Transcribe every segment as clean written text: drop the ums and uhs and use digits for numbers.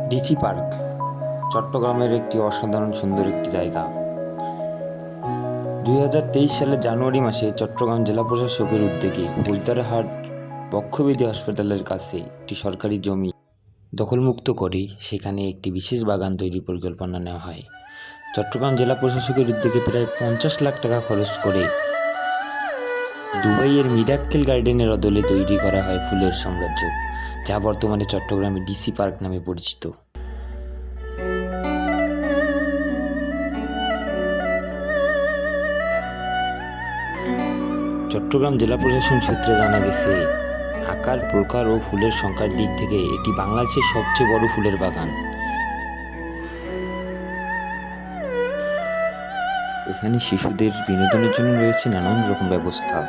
DC park চট্টগ্রামের একটি অসাধারণ সুন্দর একটি জায়গা। 2023 সালের জানুয়ারি মাসে চট্টগ্রাম জেলা প্রশাসকের উদ্যোগে ফৌজদারহাট বক্ষব্যাধি হাসপাতালের কাছে একটি সরকারি জমি দখলমুক্ত করে সেখানে একটি বিশেষ বাগান তৈরির পরিকল্পনা নেওয়া হয়। চট্টগ্রাম জেলা প্রশাসকের উদ্যোগে প্রায় 50 লাখ টাকা খরচ করে দুবাইয়ের মিরাক্কেল গার্ডেনের অদলে তৈরি করা হয় ফুলের সাম্রাজ্য, যা বর্তমানে চট্টগ্রামে ডিসি পার্ক নামে পরিচিত। চট্টগ্রাম জেলা প্রশাসন সূত্রে জানা গেছে, আকার, প্রকার ও ফুলের সংখ্যার দিক থেকে এটি বাংলাদেশের সবচেয়ে বড় ফুলের বাগান। এখানে শিশুদের বিনোদনের জন্য রয়েছে নানান রকম ব্যবস্থা।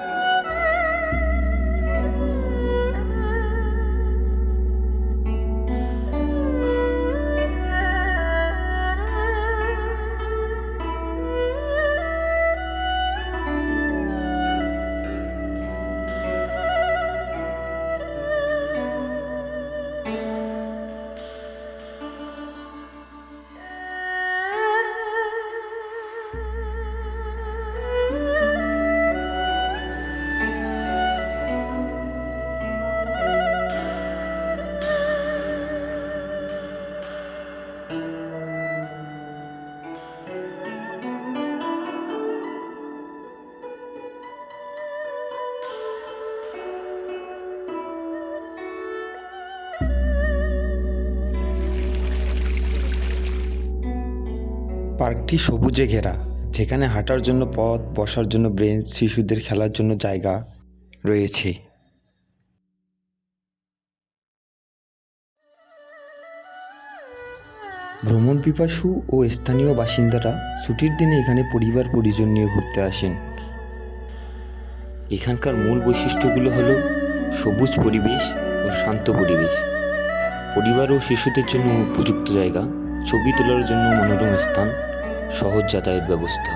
পার্কটি সবুজে ঘেরা, যেখানে হাঁটার জন্য পথ, বসার জন্য বেঞ্চ, শিশুদের খেলার জন্য জায়গা রয়েছে। ভ্রমণ পিপাসু ও স্থানীয় বাসিন্দারা ছুটির দিনে এখানে পরিবার পরিজন নিয়ে ঘুরতে আসেন। এখানকার মূল বৈশিষ্ট্যগুলো হলো সবুজ পরিবেশ ও শান্ত পরিবেশ, পরিবার ও শিশুদের জন্য উপযুক্ত জায়গা, ছবি তোলার জন্য মনোরম স্থান, সহজ যাতায়াত ব্যবস্থা।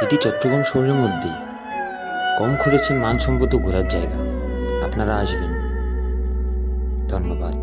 এটি চট্টগ্রাম শহরের মধ্যে কম খরচে মানসম্মত ঘোরার জায়গা। আপনারা আসবেন। ধন্যবাদ।